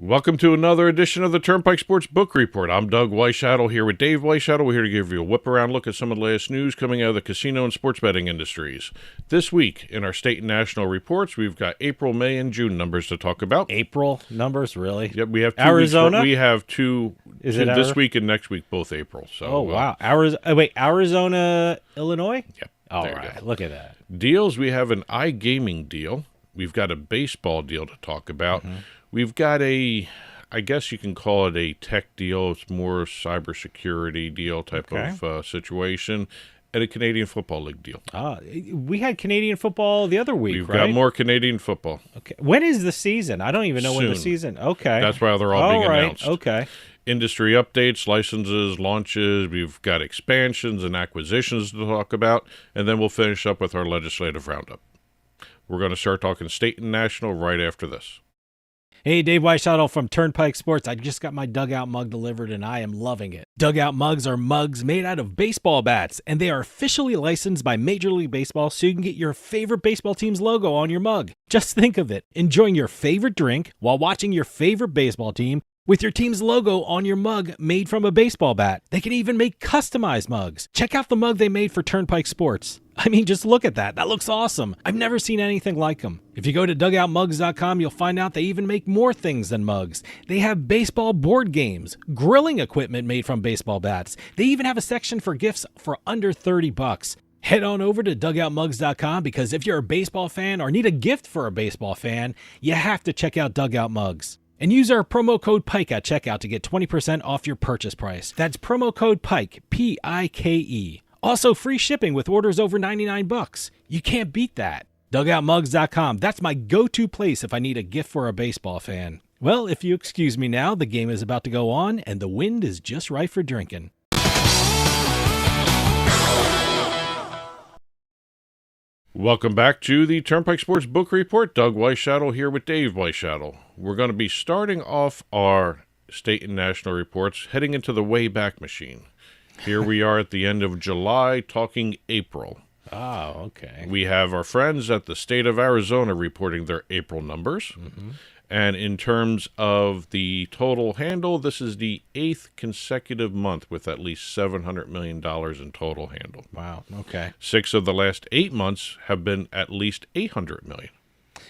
Welcome to another edition of the Turnpike Sports Book Report. I'm Doug Weishattle here with Dave Weishattle. We're here to give you a whip-around look at some of the latest news coming out of the casino and sports betting industries. This week, in our state and national reports, we've got April, May, and June numbers to talk about. April numbers, really? Yep, we have 2 Arizona? weeks. We have two Is it this week and next week, both April. So, oh, wow. Arizona, Illinois? Yep. All right, look at that. Deals, we have an iGaming deal. We've got a baseball deal to talk about. We've got I guess you can call it a tech deal. It's more cybersecurity deal type of situation, and a Canadian Football League deal. We had Canadian football the other week, We've right? got more Canadian football. Okay. When is the season? I don't even know when the Soon. season. Okay. That's why they're all being announced. Okay. Industry updates, licenses, launches. We've got expansions and acquisitions to talk about, and then we'll finish up with our legislative roundup. We're going to start talking state and national right after this. Hey, Dave Weishattle from Turnpike Sports. I just got my dugout mug delivered, and I am loving it. Dugout mugs are mugs made out of baseball bats, and they are officially licensed by Major League Baseball, so you can get your favorite baseball team's logo on your mug. Just think of it, enjoying your favorite drink while watching your favorite baseball team with your team's logo on your mug made from a baseball bat. They can even make customized mugs. Check out the mug they made for Turnpike Sports. I mean, just look at that. That looks awesome. I've never seen anything like them. If you go to dugoutmugs.com, you'll find out they even make more things than mugs. They have baseball board games, grilling equipment made from baseball bats. They even have a section for gifts for under $30. Head on over to dugoutmugs.com because if you're a baseball fan or need a gift for a baseball fan, you have to check out Dugout Mugs. And use our promo code PIKE at checkout to get 20% off your purchase price. That's promo code PIKE, P-I-K-E. Also, free shipping with orders over $99. You can't beat that. DugoutMugs.com. That's my go-to place if I need a gift for a baseball fan. Well, if you excuse me now, the game is about to go on, and the wind is just right for drinking. Welcome back to the Turnpike Sports Book Report. Doug Weishattle here with Dave Weishattle. We're going to be starting off our state and national reports, heading into the Wayback Machine. Here we are at the end of July, talking April. Oh, okay. We have our friends at the state of Arizona reporting their April numbers. And in terms of the total handle, this is the 8th consecutive month with at least $700 million in total handle. Wow, okay. 6 of the last 8 months have been at least $800 million.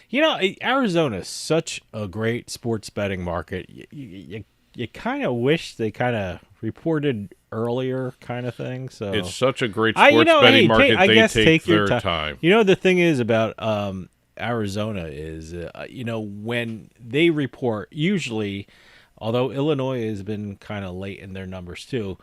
You know, Arizona is such a great sports betting market. You kind of wish they kind of reported earlier kind of thing. So it's such a great sports betting market. They take their time. You know, the thing is about Arizona is, when they report, usually, although Illinois has been kind of late in their numbers too,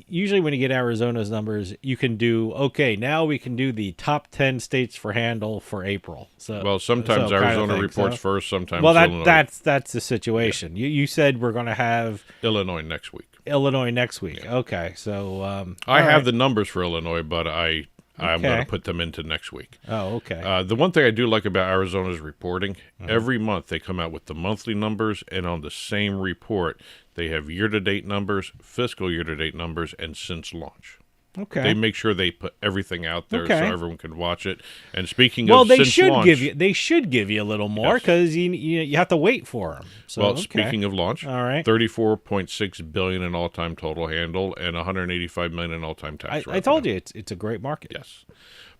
usually when you get Arizona's numbers, you can do, now we can do the top 10 states for handle for April. So sometimes Arizona reports first, sometimes Illinois. That's the situation. Yeah. You said we're going to have Illinois next week. Yeah. Okay, so I have the numbers for Illinois, but I'm going to put them into next week. Oh, okay. The one thing I do like about Arizona's reporting, every month they come out with the monthly numbers, and on the same report, they have year-to-date numbers, fiscal year-to-date numbers, and since launch. Okay. They make sure they put everything out there so everyone can watch it. And speaking of since launch, they should give you a little more because you have to wait for them. So, speaking of launch, all right, $34.6 billion in all-time total handle and $185 million in all-time tax revenue. I told you it's a great market. Yes.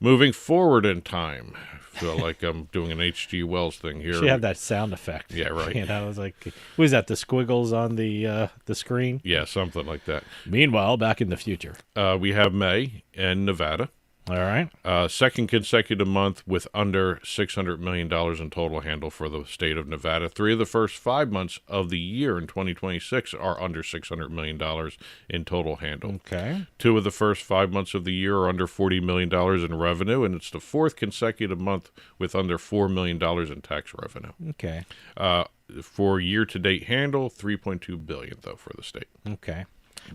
Moving forward in time, I feel like I'm doing an H.G. Wells thing here. She had that sound effect. Yeah, right. I was like, was that the squiggles on the screen? Yeah, something like that. Meanwhile, back in the future, we have May and Nevada. All right. Second consecutive month with under $600 million in total handle for the state of Nevada. 3 of the first 5 months of the year in 2026 are under $600 million in total handle. Okay. 2 of the first 5 months of the year are under $40 million in revenue, and it's the 4th consecutive month with under $4 million in tax revenue. Okay. For year-to-date handle, $3.2 billion, though, for the state. Okay.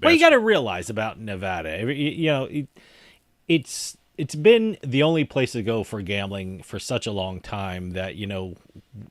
Well, you got to realize about Nevada, it's been the only place to go for gambling for such a long time that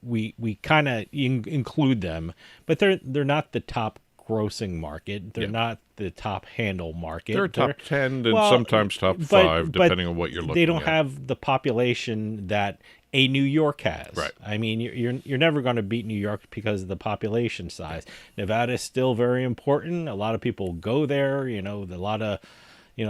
we kind of include them, but they're not the top grossing market. They're not the top handle market. They're top 10 and sometimes top 5, depending on what you're looking at. They don't have the population that a New York has. Right. I mean, you're never going to beat New York because of the population size. Nevada is still very important. A lot of people go there. A lot of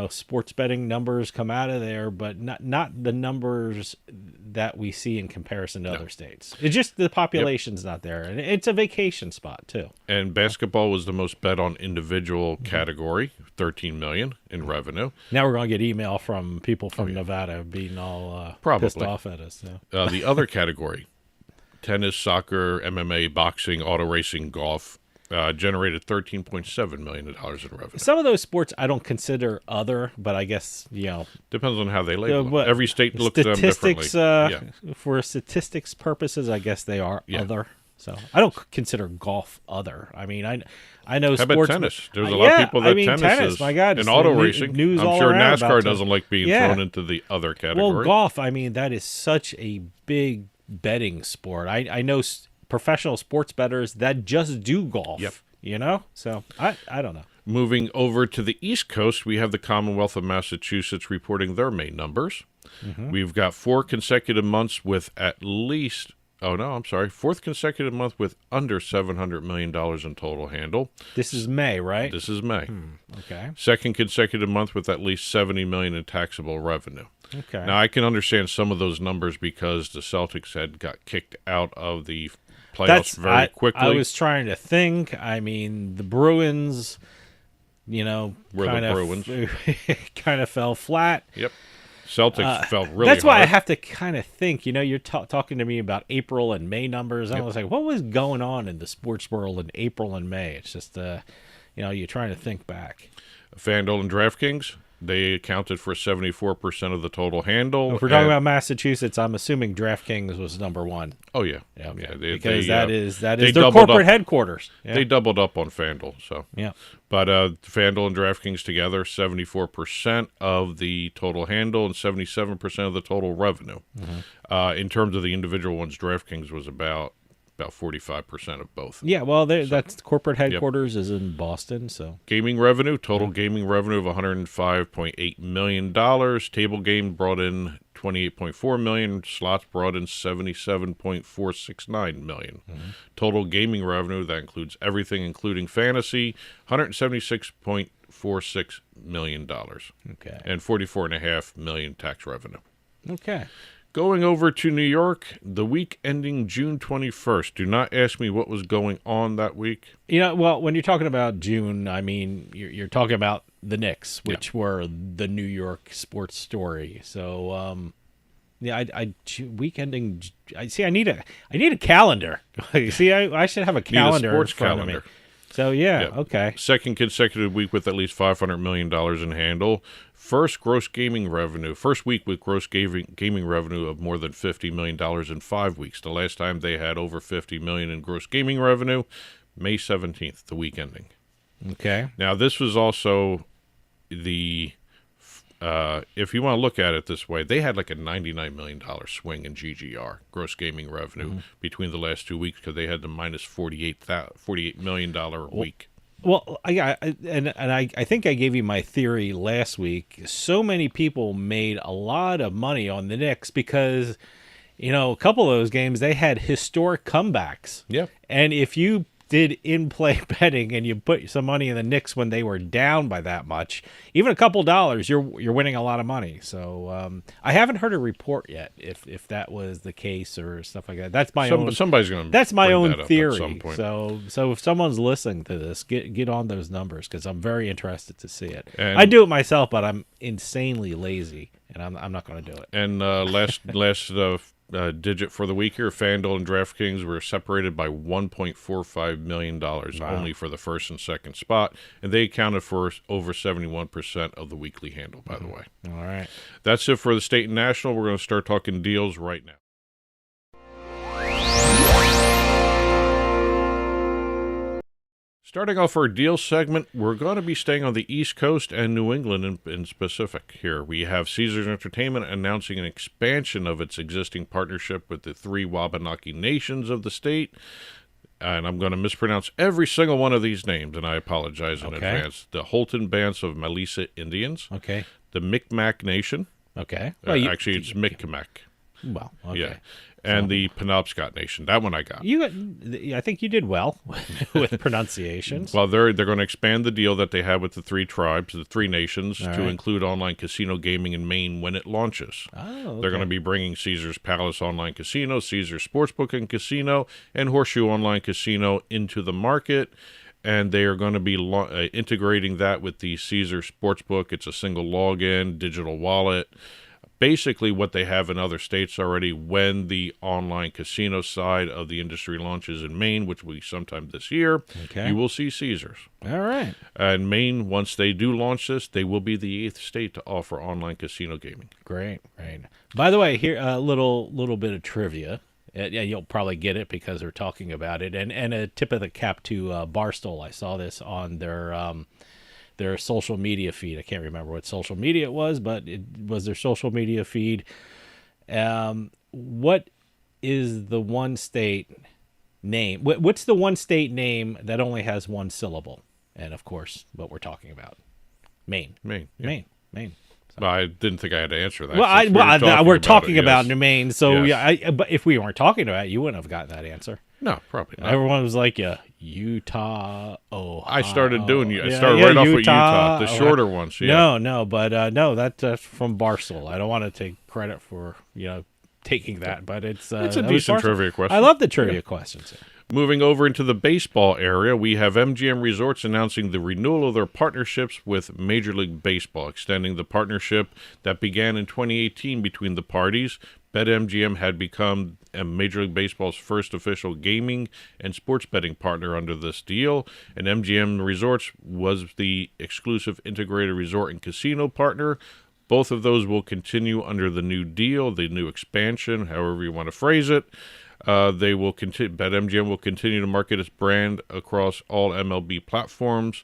sports betting numbers come out of there, but not the numbers that we see in comparison to other states. It's just the population's not there, and it's a vacation spot too. And basketball was the most bet on individual category, $13 million in revenue. Now we're going to get email from people from Nevada being all pissed off at us. So. The other category, tennis, soccer, MMA, boxing, auto racing, golf, generated $13.7 million in revenue. Some of those sports I don't consider other, but I guess, depends on how they label them. Every state looks at them differently. For statistics purposes, I guess they are other. So I don't consider golf other. I mean, I know how sports. How about tennis? There's a lot of people that tennis is. My God, and auto racing. News I'm all sure around NASCAR doesn't like being thrown into the other category. Well, golf, I mean, that is such a big betting sport. I know professional sports bettors that just do golf. So I don't know. Moving over to the East Coast, we have the Commonwealth of Massachusetts reporting their Maine numbers. We've got 4 consecutive months with fourth consecutive month with under $700 million in total handle. This is May, right? This is May. Okay. Second consecutive month with at least $70 million in taxable revenue. Okay. Now, I can understand some of those numbers because the Celtics had got kicked out of the playoffs very quickly. I was trying to think. I mean, the Bruins, kind of fell flat. Yep. Celtics felt really That's why hard. I have to kind of think. You're talking to me about April and May numbers. I was like, what was going on in the sports world in April and May? It's just, you're trying to think back. FanDuel and DraftKings, they accounted for 74% of the total handle. If we're talking about Massachusetts, I'm assuming DraftKings was number one. Oh, yeah. Okay. They, because that is their corporate headquarters. Yeah. They doubled up on FanDuel. So. Yeah. But FanDuel and DraftKings together, 74% of the total handle and 77% of the total revenue. In terms of the individual ones, DraftKings was about 45% of both. Yeah, well, that's corporate headquarters is in Boston. So gaming revenue, total gaming revenue of $105.8 million. Table game brought in $28.4 million. Slots brought in $77.469 million. Total gaming revenue, that includes everything, including fantasy, $176.46 million. Okay. And $44.5 million tax revenue. Okay. Going over to New York, the week ending June 21st. Do not ask me what was going on that week. Well, when you're talking about June, I mean, you're talking about the Knicks, which were the New York sports story. So, week ending. I need a calendar. See, I should have a calendar. Need a sports in front calendar. Of me. So, okay. Second consecutive week with at least $500 million in handle. First week with gross gaming revenue of more than $50 million in 5 weeks. The last time they had over $50 million in gross gaming revenue, May 17th, the week ending. Okay. Now, this was also the, if you want to look at it this way, they had like a $99 million swing in GGR, gross gaming revenue, between the last 2 weeks because they had the minus $48 million a week. Well, I think I gave you my theory last week. So many people made a lot of money on the Knicks because, a couple of those games, they had historic comebacks. Yeah. And if you did in-play betting and you put some money in the Knicks when they were down by that much, even a couple dollars, you're winning a lot of money. So I haven't heard a report yet if that was the case or stuff like that. That's my own. Somebody's going to. That's my own theory. At some point. So if someone's listening to this, get on those numbers because I'm very interested to see it. And I do it myself, but I'm insanely lazy and I'm not going to do it. And last digit for the week here, FanDuel and DraftKings were separated by $1.45 million only for the first and second spot, and they accounted for over 71% of the weekly handle, by the way. All right. That's it for the state and national. We're going to start talking deals right now. Starting off our deal segment, we're going to be staying on the East Coast and New England in specific here. We have Caesars Entertainment announcing an expansion of its existing partnership with the 3 Wabanaki nations of the state. And I'm going to mispronounce every single one of these names, and I apologize in advance. The Holton Bands of Malisa Indians. Okay. The Micmac Nation. Okay. Actually, it's Micmac. Well, okay. Yeah. And the Penobscot Nation. That one I got. I think you did well with pronunciations. Well, they're going to expand the deal that they have with the three tribes, the three nations, to include online casino gaming in Maine when it launches. Oh, okay. They're going to be bringing Caesars Palace Online Casino, Caesars Sportsbook and Casino, and Horseshoe Online Casino into the market. And they are going to be integrating that with the Caesars Sportsbook. It's a single login, digital wallet. Basically what they have in other states already when the online casino side of the industry launches in Maine, which will be sometime this year, you will see Caesars. All right. And Maine, once they do launch this, they will be the 8th state to offer online casino gaming. Great. By the way, here a little bit of trivia. Yeah, you'll probably get it because they're talking about it. And a tip of the cap to Barstool. I saw this on their social media feed. I can't remember what social media it was, but it was their social media feed. What is the one state name? What's the one state name that only has one syllable? And of course, what we're talking about, Maine. Yeah. Maine. Well, I didn't think I had to answer that. We're talking about New Maine. So Yes. but if we weren't talking about it, you wouldn't have gotten that answer. No, probably not. Everyone was like, Utah, Ohio. I started right off with Utah, the shorter ones. Yeah. No, but that's from Barstool. I don't want to take credit for taking that, but it's a decent trivia question. I love the trivia questions. Moving over into the baseball area, we have MGM Resorts announcing the renewal of their partnerships with Major League Baseball, extending the partnership that began in 2018 between the parties. BetMGM had become Major League Baseball's first official gaming and sports betting partner under this deal, and MGM Resorts was the exclusive integrated resort and casino partner. Both of those will continue under the new deal, the new expansion, however you want to phrase it. They will continue. BetMGM will continue to market its brand across all MLB platforms,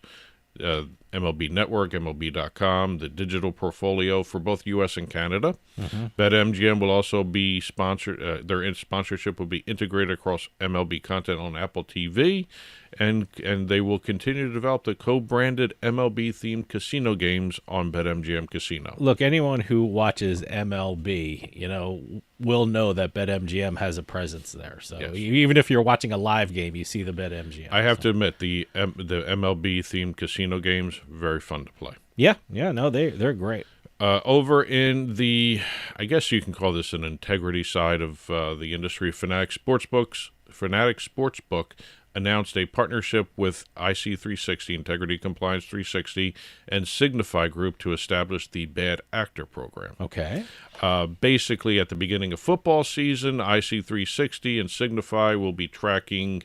MLB Network, MLB.com, the digital portfolio for both U.S. and Canada. BetMGM will also be sponsored. Their sponsorship will be integrated across MLB content on Apple TV, and they will continue to develop the co-branded MLB-themed casino games on BetMGM Casino. Look, anyone who watches MLB, will know that BetMGM has a presence there. So even if you're watching a live game, you see the BetMGM. I have to admit, the MLB-themed casino games, very fun to play. Yeah, no, they're great. Over in the, I guess you can call this an integrity side of the industry, Fanatics Sportsbook announced a partnership with IC360, Integrity Compliance 360, and Signify Group to establish the Bad Actor Program. Okay. Basically, at the beginning of football season, IC360 and Signify will be tracking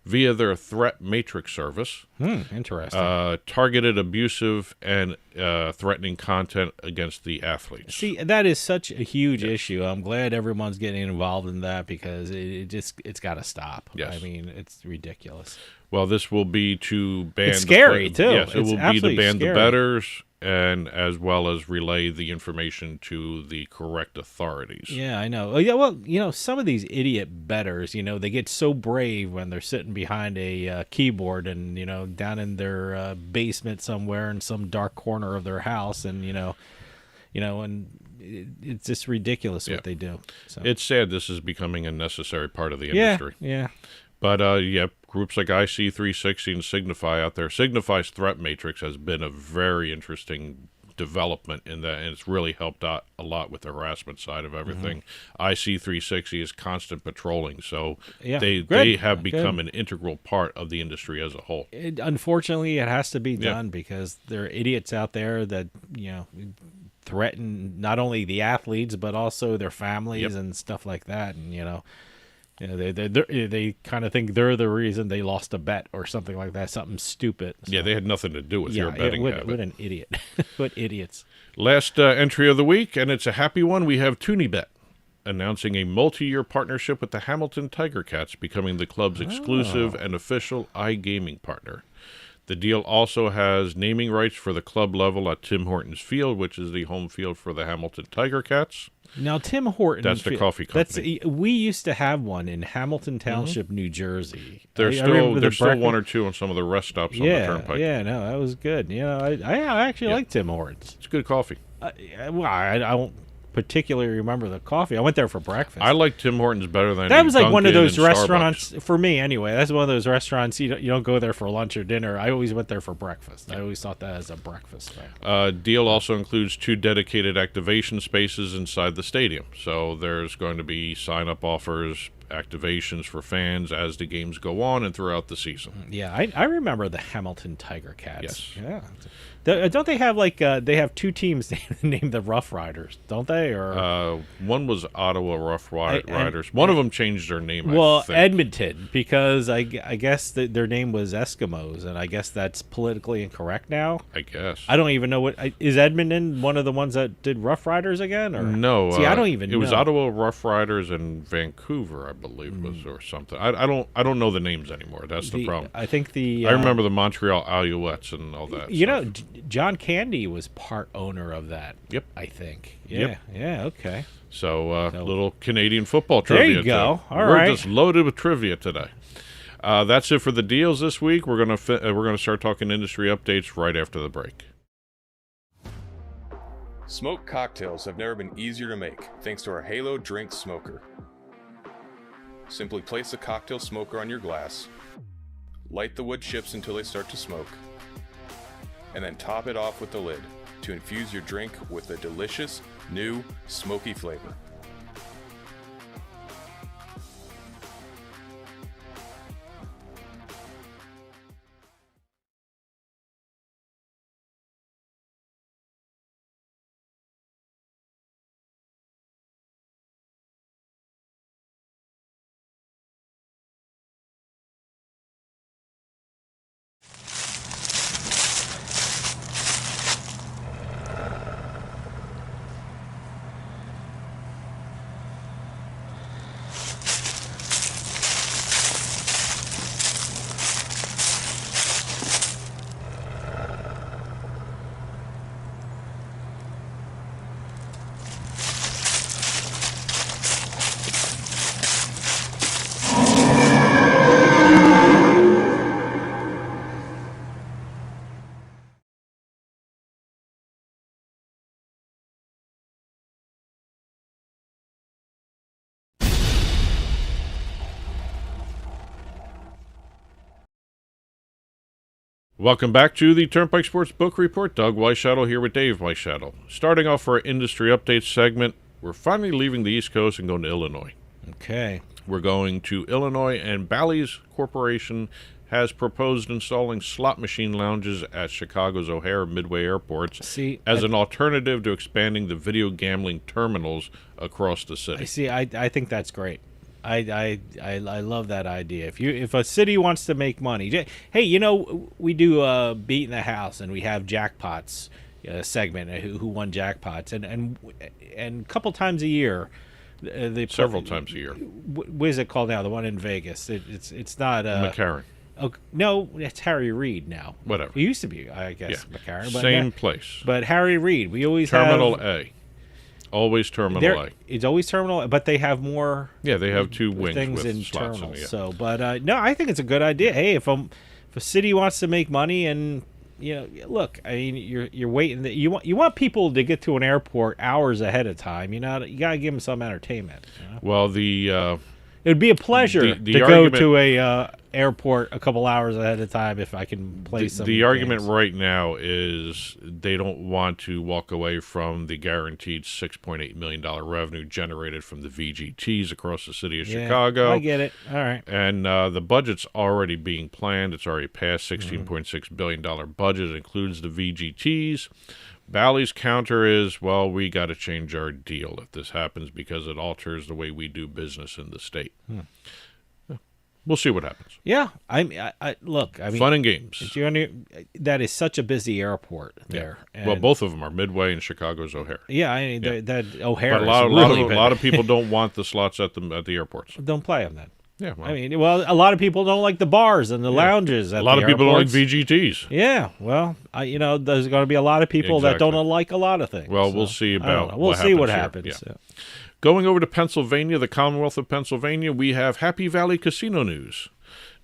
via their threat matrix service. Interesting. Targeted abusive and threatening content against the athletes. See, that is such a huge issue. I'm glad everyone's getting involved in that because it's got to stop. Yes. I mean, it's ridiculous. Well, this will be to ban. It's scary too. Yes, it will be to ban scary. the bettors, and as well as relay the information to the correct authorities. Yeah, I know. Yeah, well, some of these idiot bettors, they get so brave when they're sitting behind a keyboard and down in their basement somewhere in some dark corner of their house, and and it's just ridiculous what they do. So. It's sad. This is becoming a necessary part of the industry. Yeah. But, groups like IC360 and Signify out there. Signify's threat matrix has been a very interesting development in that, and it's really helped out a lot with the harassment side of everything. IC360 is constant patrolling, so they have become an integral part of the industry as a whole. Unfortunately, it has to be done because there are idiots out there that, threaten not only the athletes, but also their families and stuff like that, and, they kind of think they're the reason they lost a bet or something like that, something stupid. So. Yeah, they had nothing to do with your betting habit. What an idiot. What idiots. Last entry of the week, and it's a happy one. We have TunyBet announcing a multi-year partnership with the Hamilton Tiger Cats, becoming the club's exclusive and official iGaming partner. The deal also has naming rights for the club level at Tim Hortons Field, which is the home field for the Hamilton Tiger Cats. Now, Tim Hortons... That's the coffee company. We used to have one in Hamilton Township, New Jers's. There's still one or two on some of the rest stops on the Turnpike. Yeah, no, that was good. I actually like Tim Hortons. It's good coffee. I don't particularly remember the coffee. I went there for breakfast. I like Tim Hortons better than that was like one of Dunkin' those and restaurants Starbucks. for me anyway. That's one of those restaurants you don't go there for lunch or dinner. I always went there for breakfast. I always thought that as a breakfast thing. Deal also includes 2 dedicated activation spaces inside the stadium. So there's going to be sign-up offers, activations for fans as the games go on and throughout the season. Yeah, I remember the Hamilton Tiger Cats. Yes. Yeah. Don't they have they have 2 teams named the Rough Riders, don't they? Or One was Ottawa Rough Riders. One of them changed their name. well, I think. Edmonton, because I guess their name was Eskimos, and I guess that's politically incorrect now. I guess. I don't even know what is Edmonton one of the ones that did Rough Riders again, or No. See, I don't even know. It was Ottawa Rough Riders and Vancouver, I believe, was or something. I don't know the names anymore. That's the problem. I think I I remember the Montreal Alouettes and all that. You stuff. know, John Candy was part owner of that. Yep. I think. Yep. Yeah. Okay. So, little Canadian football trivia. There you go. Too. All We're right. just loaded with trivia today. That's it for the deals this week. We're gonna start talking industry updates right after the break. Smoked cocktails have never been easier to make thanks to our Halo Drink Smoker. Simply place the cocktail smoker on your glass, light the wood chips until they start to smoke, and then top it off with the lid to infuse your drink with a delicious, new, smoky flavor. Welcome back to the Turnpike Sports Book Report. Doug Weishuttle here with Dave Weishuttle. Starting off our industry updates segment, we're finally leaving the East Coast and going to Illinois. Okay. We're going to Illinois, and Bally's Corporation has proposed installing slot machine lounges at Chicago's O'Hare Midway airports as an alternative to expanding the video gambling terminals across the city. I think that's great. I love that idea. If a city wants to make money, hey, we do Beat in the House, and we have jackpots segment, who won jackpots, and a couple times a year, several times a year. What is it called now? The one in Vegas. It's not McCarran. Oh, no, it's Harry Reid now. Whatever. It used to be, I guess, McCarran. But same place. But Harry Reid, we always Terminal have A. Always Terminal A. It's always Terminal A, but they have more. Yeah, they have 2 wings things with in slots terminals. in it. So, but no, I think it's a good idea. Hey, if a city wants to make money, and look, I mean, you're waiting. You want people to get to an airport hours ahead of time. You gotta give them some entertainment. Well, it'd be a pleasure the to go argument, to a airport a couple hours ahead of time if I can play some. The games. argument right now is they don't want to walk away from the guaranteed $6.8 million revenue generated from the VGTs across the city of Chicago. I get it. All right. And the budget's already being planned. It's already passed $16.6 billion budget. It includes the VGTs. Bally's counter is, well, we got to change our deal if this happens because it alters the way we do business in the state. We'll see what happens. Yeah, I look. I mean, fun and games. That is such a busy airport there. Yeah. Well, both of them are Midway and Chicago's O'Hare. Yeah, I mean that O'Hare. But a lot of people don't want the slots at the airports. Don't play them then. Yeah, well, I mean, a lot of people don't like the bars and the lounges. A lot of people don't like VGTs. Yeah, well, there's going to be a lot of people that don't like a lot of things. Well, we'll see about. We'll see what happens. happens. Yeah. Going over to Pennsylvania, the Commonwealth of Pennsylvania, we have Happy Valley Casino news.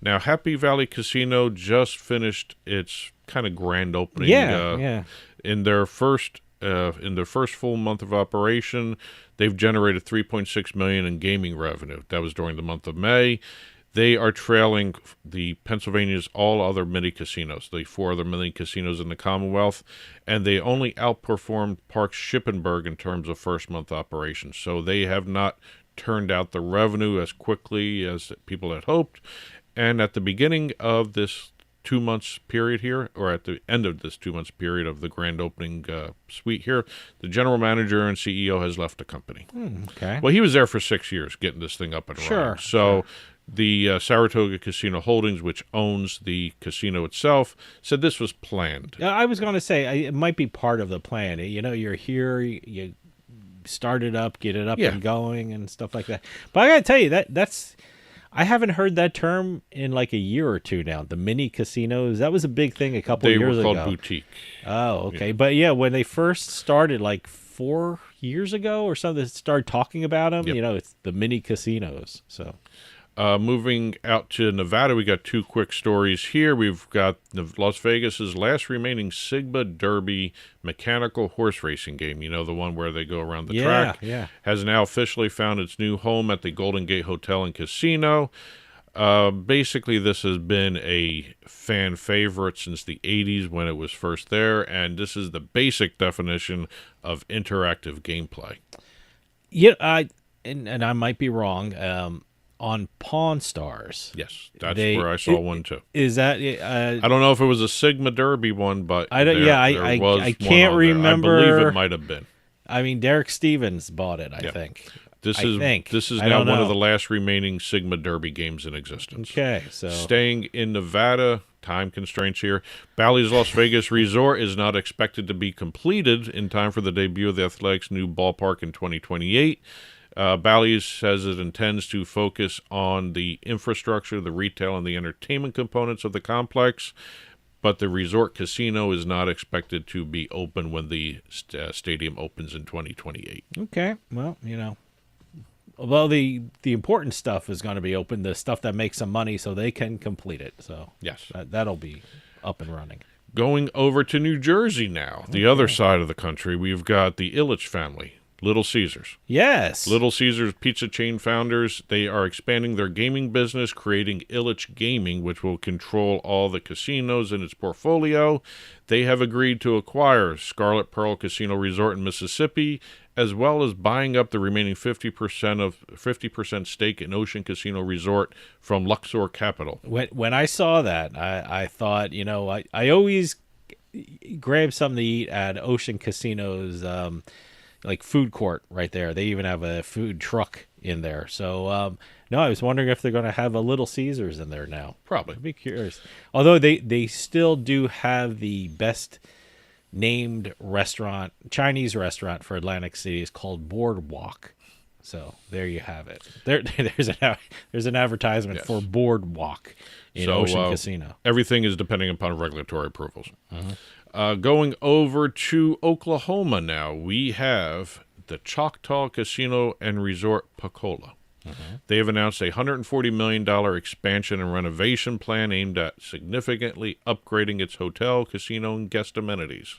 Now, Happy Valley Casino just finished its kind of grand opening. Yeah. In their first in their first full month of operation, they've generated $3.6 million in gaming revenue. That was during the month of May. They are trailing the Pennsylvania's all other mini casinos, the 4 other mini casinos in the Commonwealth, and they only outperformed Parks Shippensburg in terms of first month operations. So they have not turned out the revenue as quickly as people had hoped. And at the beginning of this 2 months period here, or at the end of this 2 months period of the grand opening suite here, the general manager and CEO has left the company. Okay. Well, he was there for 6 years getting this thing up and running. So the Saratoga Casino Holdings, which owns the casino itself, said this was planned. I was going to say it might be part of the plan. You know, you're here, you start it up, get it up and going and stuff like that. But I got to tell you, that's I haven't heard that term in like a year or two now. The mini casinos, that was a big thing a couple years ago. They were called boutique. Oh, okay. Yeah. But yeah, when they first started like 4 years ago or something, started talking about them, you know, it's the mini casinos. So moving out to Nevada, we got 2 quick stories here. We've got Las Vegas's last remaining Sigma Derby mechanical horse racing game. You know, the one where they go around the track. Yeah. Has now officially found its new home at the Golden Gate Hotel and Casino. Basically, this has been a fan favorite since the 80s when it was first there, and this is the basic definition of interactive gameplay. Yeah, and I might be wrong. On Pawn Stars. Yes, that's where I saw one too. Is that? I don't know if it was a Sigma Derby one, but I don't. I can't remember. I believe it might have been. I mean, Derek Stevens bought it. I think. This is now one of the last remaining Sigma Derby games in existence. Okay, so staying in Nevada, time constraints here. Bally's Las Vegas Resort is not expected to be completed in time for the debut of the Athletics' new ballpark in 2028. Bally's says it intends to focus on the infrastructure, the retail, and the entertainment components of the complex, but the resort casino is not expected to be open when the stadium opens in 2028. Okay, well, you know, well, the important stuff is going to be open, the stuff that makes some money so they can complete it. So yes, that'll be up and running. Going over to New Jersey now, the other side of the country, we've got the Ilitch family. Little Caesars. Yes. Little Caesars pizza chain founders, they are expanding their gaming business, creating Ilitch Gaming, which will control all the casinos in its portfolio. They have agreed to acquire Scarlet Pearl Casino Resort in Mississippi, as well as buying up the remaining 50% stake in Ocean Casino Resort from Luxor Capital. When I saw that, I thought, you know, I always grab something to eat at Ocean Casino's like food court right there. They even have a food truck in there. So, no, I was wondering if they're going to have a Little Caesars in there now. Probably. I'd be curious. Although they still do have the best named restaurant, Chinese restaurant for Atlantic City is called Boardwalk. So there you have it. There's an advertisement for Boardwalk in Ocean Casino. Everything is depending upon regulatory approvals. Going over to Oklahoma now, we have the Choctaw Casino and Resort Pocola. They have announced a $140 million expansion and renovation plan aimed at significantly upgrading its hotel, casino, and guest amenities.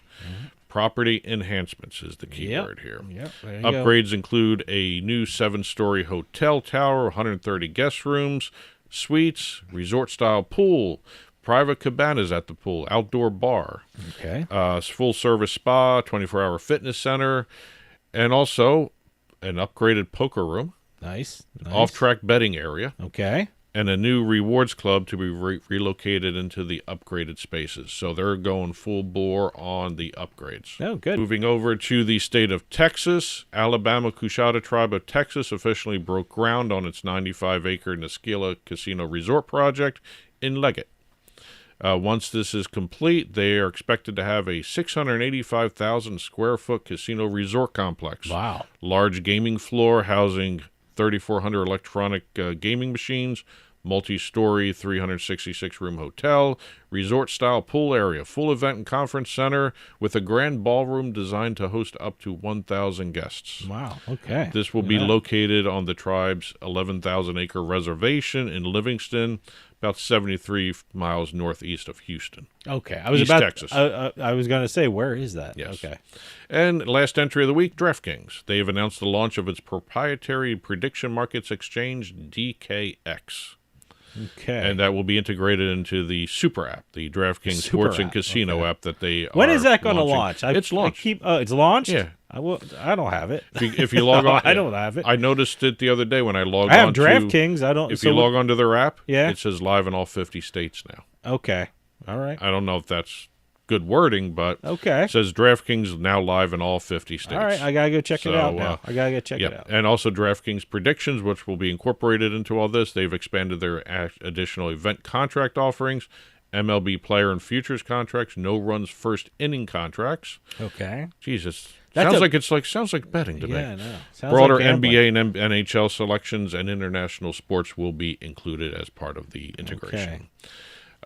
Property enhancements is the key word here. Upgrades include a new 7-story hotel tower, 130 guest rooms, suites, resort-style pool, private cabanas at the pool, outdoor bar, full-service spa, 24-hour fitness center, and also an upgraded poker room. Nice. Off-track betting area. Okay. And a new rewards club to be relocated into the upgraded spaces. So they're going full bore on the upgrades. Oh, good. Moving over to the state of Texas, Alabama Coushatta Tribe of Texas officially broke ground on its 95-acre Nisquilla Casino Resort project in Leggett. Once this is complete, they are expected to have a 685,000 square foot casino resort complex. Wow. Large gaming floor housing 3,400 electronic gaming machines, multi-story 366-room hotel, resort-style pool area, full event and conference center with a grand ballroom designed to host up to 1,000 guests. Wow, okay. This will be located on the tribe's 11,000-acre reservation in Livingston, about 73 miles northeast of Houston. Okay. Texas. I was going to say, where is that? Yes. Okay. And last entry of the week, DraftKings. They have announced the launch of its proprietary prediction markets exchange, DKX. Okay. And that will be integrated into the Super app, the DraftKings Sports and Casino app that they When are is that going to launching. launch? It's launched. It's launched? Yeah. I don't have it. If you log on, I don't have it. I noticed it the other day when I logged on. I have DraftKings. I don't. If you log onto their app, yeah, it says live in all 50 states now. Okay. All right. I don't know if that's good wording, but okay. It says DraftKings now live in all 50 states. All right. I got to go check it out now. I got to go check it out. And also DraftKings Predictions, which will be incorporated into all this. They've expanded their additional event contract offerings, MLB player and futures contracts, no runs first inning contracts. Okay. Jesus. Sounds like betting to me. Yeah, no. Broader like NBA and NHL selections and international sports will be included as part of the integration.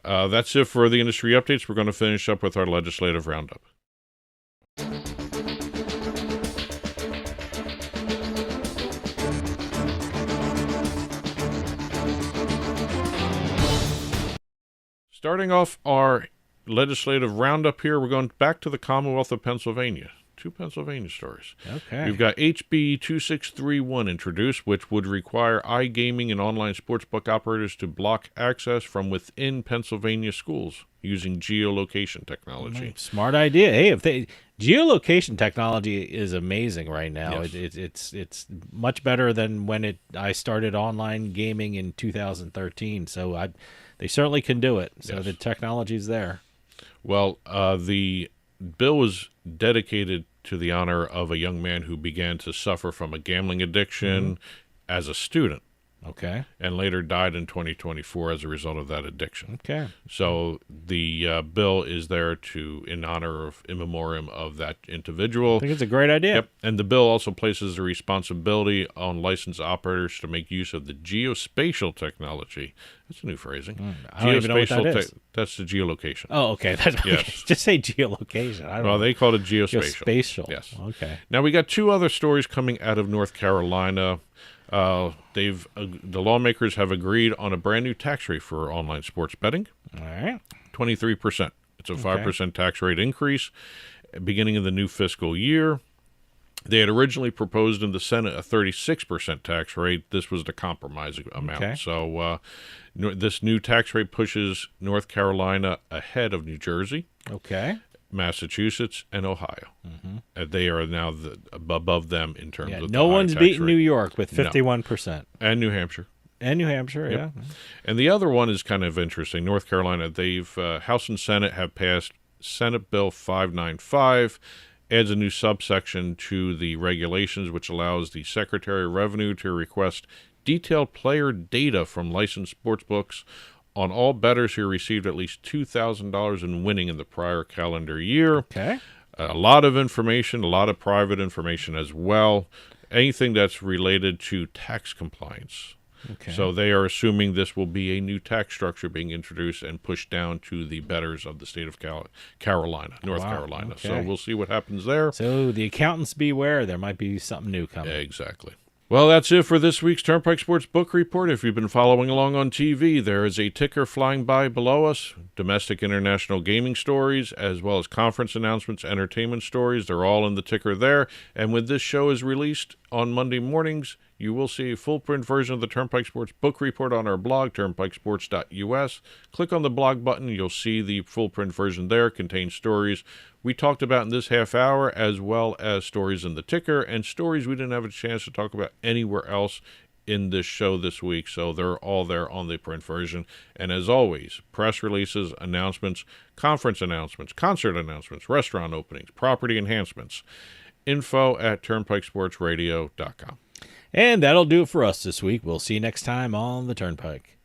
Okay. That's it for the industry updates. We're going to finish up with our legislative roundup. Starting off our legislative roundup here, we're going back to the Commonwealth of Pennsylvania. Two Pennsylvania stories. Okay. We've got HB 2631 introduced, which would require iGaming and online sportsbook operators to block access from within Pennsylvania schools using geolocation technology. Smart idea. Hey, geolocation technology is amazing right now. Yes. It's much better than when I started online gaming in 2013. So they certainly can do it. So the technology's there. Well, the bill was dedicated to the honor of a young man who began to suffer from a gambling addiction as a student. Okay. And later died in 2024 as a result of that addiction. Okay. So the bill is there in honor of in memoriam of that individual. I think it's a great idea. Yep. And the bill also places the responsibility on licensed operators to make use of the geospatial technology. That's a new phrasing. I don't even know what that is. That's the geolocation. Oh, okay. Yes. Just say geolocation. I don't know. They call it geospatial. Geospatial. Yes. Okay. Now we got two other stories coming out of North Carolina. The lawmakers have agreed on a brand new tax rate for online sports betting. All right. 23%. It's a 5% tax rate increase beginning of the new fiscal year. They had originally proposed in the Senate a 36% tax rate. This was the compromise amount. Okay. So this new tax rate pushes North Carolina ahead of New Jersey. Okay. Massachusetts, and Ohio. They are now above them in terms of no one's beating New York with 51%. No. And New Hampshire. Yeah. And the other one is kind of interesting. North Carolina, House and Senate have passed Senate Bill 595, adds a new subsection to the regulations, which allows the Secretary of Revenue to request detailed player data from licensed sportsbooks on all bettors who received at least $2,000 in winning in the prior calendar year. Okay. A lot of information, a lot of private information as well. Anything that's related to tax compliance. Okay. So they are assuming this will be a new tax structure being introduced and pushed down to the bettors of the state of North Carolina. Okay. So we'll see what happens there. So the accountants beware. There might be something new coming. Yeah, exactly. Well, that's it for this week's Turnpike Sports Book Report. If you've been following along on TV, there is a ticker flying by below us. Domestic international gaming stories, as well as conference announcements, entertainment stories. They're all in the ticker there. And when this show is released on Monday mornings, you will see a full print version of the Turnpike Sports Book Report on our blog, turnpikesports.us. Click on the blog button. You'll see the full print version there. It contains stories we talked about in this half hour, as well as stories in the ticker and stories we didn't have a chance to talk about anywhere else in this show this week. So they're all there on the print version. And as always, press releases, announcements, conference announcements, concert announcements, restaurant openings, property enhancements. info@turnpikesportsradio.com. And that'll do it for us this week. We'll see you next time on the Turnpike.